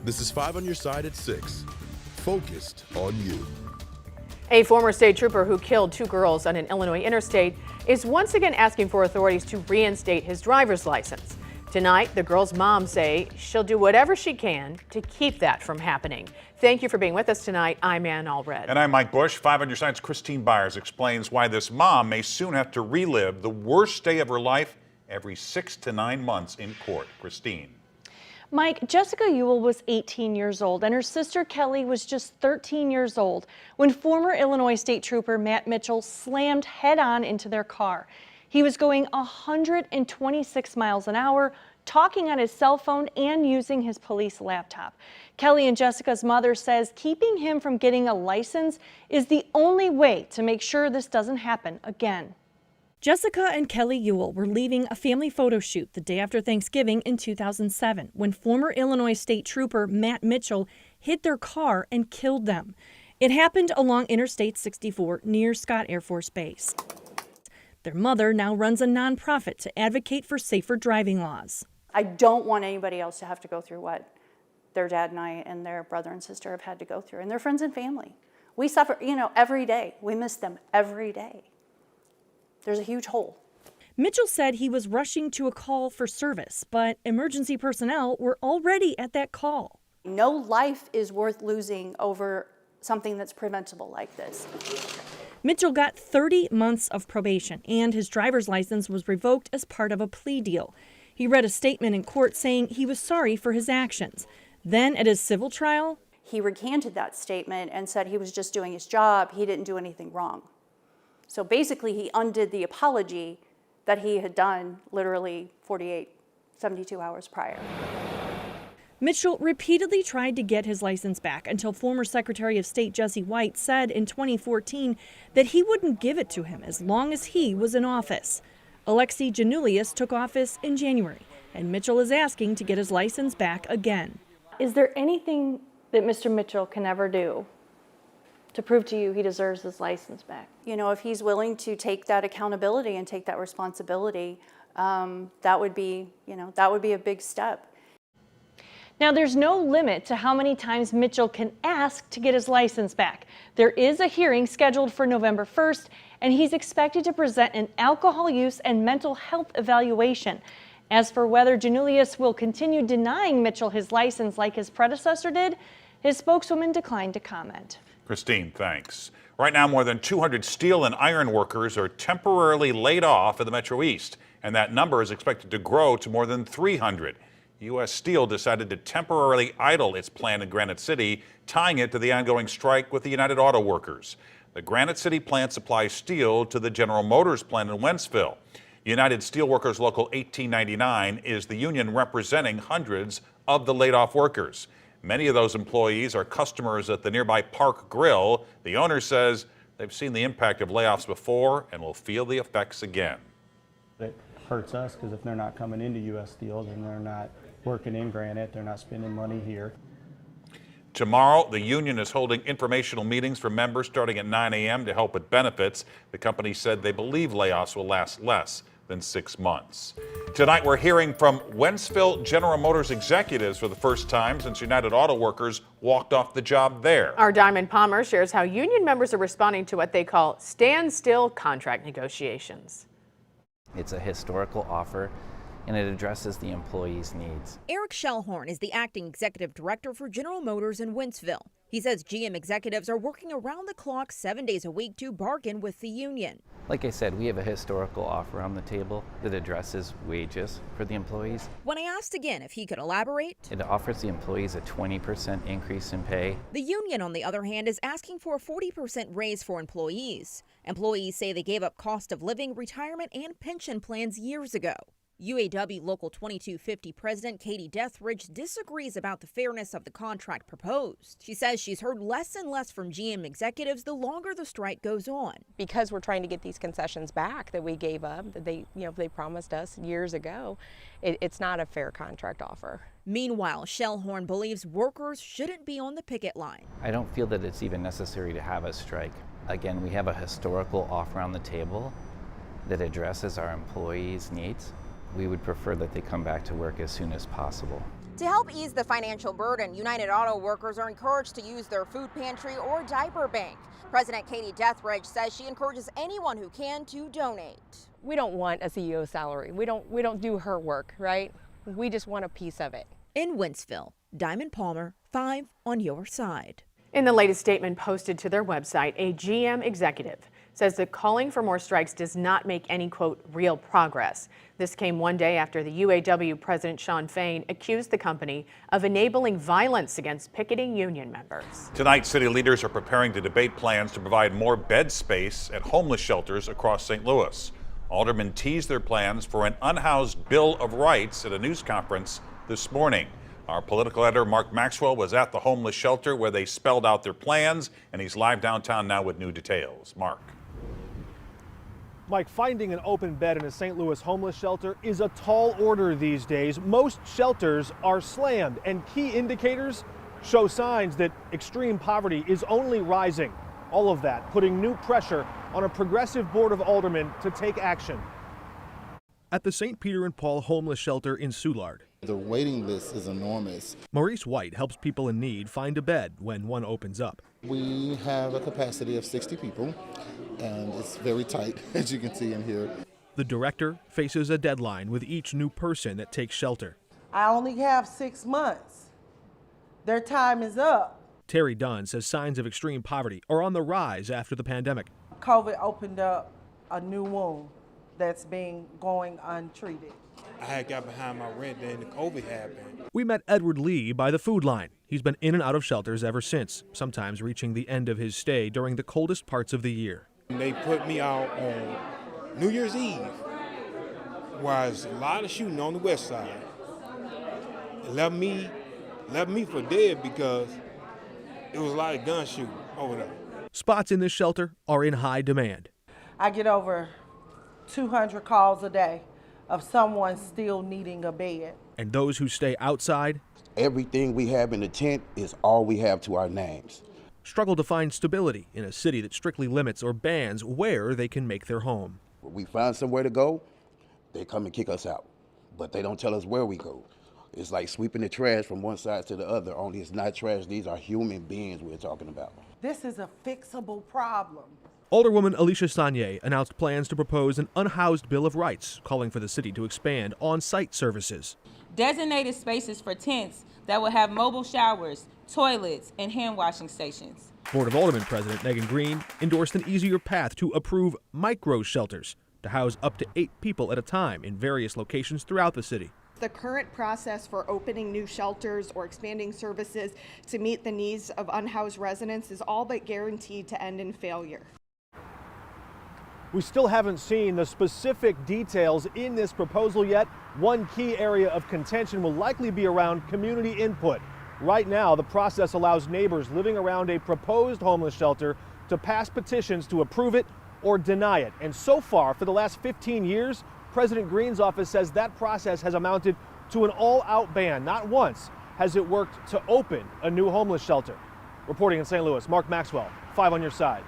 This is 5 on your side at 6. Focused on you. A former state trooper who killed 2 girls on an Illinois interstate is once again asking for authorities to reinstate his driver's license. Tonight, the girls' moms say she'll do whatever she can to keep that from happening. Thank you for being with us tonight. I'm Ann Allred. And I'm Mike Bush. 5 on your side's Christine Byers explains why this mom may soon have to relive the worst day of her life every 6 to 9 months in court. Christine. Mike, Jessica Ewell was 18 years old and her sister Kelly was just 13 years old when former Illinois State Trooper Matt Mitchell slammed head-on into their car. He was going 126 miles an hour, talking on his cell phone and using his police laptop. Kelly and Jessica's mother says keeping him from getting a license is the only way to make sure this doesn't happen again. Jessica and Kelly Ewell were leaving a family photo shoot the day after Thanksgiving in 2007 when former Illinois State Trooper Matt Mitchell hit their car and killed them. It happened along Interstate 64 near Scott Air Force Base. Their mother now runs a nonprofit to advocate for safer driving laws. I don't want anybody else to have to go through what their dad and I and their brother and sister have had to go through, and their friends and family. We suffer, every day. We miss them every day. There's a huge hole. Mitchell said he was rushing to a call for service, but emergency personnel were already at that call. No life is worth losing over something that's preventable like this. Mitchell got 30 months of probation, and his driver's license was revoked as part of a plea deal. He read a statement in court saying he was sorry for his actions. Then at his civil trial, he recanted that statement and said he was just doing his job. He didn't do anything wrong. So basically, he undid the apology that he had done literally 72 hours prior. Mitchell repeatedly tried to get his license back until former Secretary of State Jesse White said in 2014 that he wouldn't give it to him as long as he was in office. Alexei Janulius took office in January, and Mitchell is asking to get his license back again. Is there anything that Mr. Mitchell can ever do to prove to you he deserves his license back? If he's willing to take that accountability and take that responsibility, that would be a big step. Now, there's no limit to how many times Mitchell can ask to get his license back. There is a hearing scheduled for November 1st, and he's expected to present an alcohol use and mental health evaluation. As for whether Janulius will continue denying Mitchell his license like his predecessor did, his spokeswoman declined to comment. Christine, thanks. Right now, more than 200 steel and iron workers are temporarily laid off in the Metro East, and that number is expected to grow to more than 300. U.S. Steel decided to temporarily idle its plant in Granite City, tying it to the ongoing strike with the United Auto Workers. The Granite City plant supplies steel to the General Motors plant in Wentzville. United Steelworkers Local 1899 is the union representing hundreds of the laid-off workers. Many of those employees are customers at the nearby Park Grill. The owner says they've seen the impact of layoffs before and will feel the effects again. It hurts us because if they're not coming into U.S. Steel, then they're not working in Granite, they're not spending money here. Tomorrow, the union is holding informational meetings for members starting at 9 a.m. to help with benefits. The company said they believe layoffs will last less than 6 months. Tonight, we're hearing from Wentzville General Motors executives for the first time since United Auto Workers walked off the job there. Our Diamond Palmer shares how union members are responding to what they call standstill contract negotiations. It's a historical offer, and it addresses the employees' needs. Eric Shellhorn is the acting executive director for General Motors in Wentzville. He says GM executives are working around the clock 7 days a week to bargain with the union. Like I said, we have a historical offer on the table that addresses wages for the employees. When I asked again if he could elaborate, it offers the employees a 20% increase in pay. The union, on the other hand, is asking for a 40% raise for employees. Employees say they gave up cost of living, retirement, and pension plans years ago. UAW Local 2250 President Katie Deathridge disagrees about the fairness of the contract proposed. She says she's heard less and less from GM executives the longer the strike goes on. Because we're trying to get these concessions back that we gave up, that they promised us years ago, it's not a fair contract offer. Meanwhile, Shellhorn believes workers shouldn't be on the picket line. I don't feel that it's even necessary to have a strike. Again, we have a historical offer on the table that addresses our employees' needs. We would prefer that they come back to work as soon as possible. To help ease the financial burden, United Auto Workers are encouraged to use their food pantry or diaper bank. President Katie Deathridge says she encourages anyone who can to donate. We don't want a CEO salary. We don't do her work, right? We just want a piece of it. In Wentzville, Diamond Palmer, 5 on your side. In the latest statement posted to their website, a GM executive says that calling for more strikes does not make any, quote, real progress. This came one day after the UAW president Shawn Fain accused the company of enabling violence against picketing union members. Tonight, city leaders are preparing to debate plans to provide more bed space at homeless shelters across St. Louis. Aldermen teased their plans for an unhoused Bill of Rights at a news conference this morning. Our political editor, Mark Maxwell, was at the homeless shelter where they spelled out their plans, and he's live downtown now with new details. Mark. Mike, finding an open bed in a St. Louis homeless shelter is a tall order these days. Most shelters are slammed, and key indicators show signs that extreme poverty is only rising. All of that putting new pressure on a progressive board of aldermen to take action. At the St. Peter and Paul homeless shelter in Soulard, the waiting list is enormous. Maurice White helps people in need find a bed when one opens up. We have a capacity of 60 people, and it's very tight, as you can see in here. The director faces a deadline with each new person that takes shelter. I only have 6 months. Their time is up. Terry Dunn says signs of extreme poverty are on the rise after the pandemic. COVID opened up a new wound that's been going untreated. I had got behind my rent, then the COVID happened. We met Edward Lee by the food line. He's been in and out of shelters ever since, sometimes reaching the end of his stay during the coldest parts of the year. They put me out on New Year's Eve, where there's a lot of shooting on the west side. It left me for dead because it was a lot of gun shooting over there. Spots in this shelter are in high demand. I get over 200 calls a day of someone still needing a bed. And those who stay outside, everything we have in the tent is all we have to our names. Struggle to find stability in a city that strictly limits or bans where they can make their home. When we find somewhere to go, they come and kick us out, but they don't tell us where we go. It's like sweeping the trash from one side to the other, only it's not trash. These are human beings we're talking about. This is a fixable problem. Alderwoman Alicia Saunier announced plans to propose an unhoused Bill of Rights, calling for the city to expand on-site services. Designated spaces for tents that will have mobile showers, toilets, and hand washing stations. Board of Aldermen President Megan Green endorsed an easier path to approve micro shelters to house up to 8 people at a time in various locations throughout the city. The current process for opening new shelters or expanding services to meet the needs of unhoused residents is all but guaranteed to end in failure. We still haven't seen the specific details in this proposal yet. One key area of contention will likely be around community input. Right now, the process allows neighbors living around a proposed homeless shelter to pass petitions to approve it or deny it. And so far, for the last 15 years, President Green's office says that process has amounted to an all-out ban. Not once has it worked to open a new homeless shelter. Reporting in St. Louis, Mark Maxwell, 5 on your side.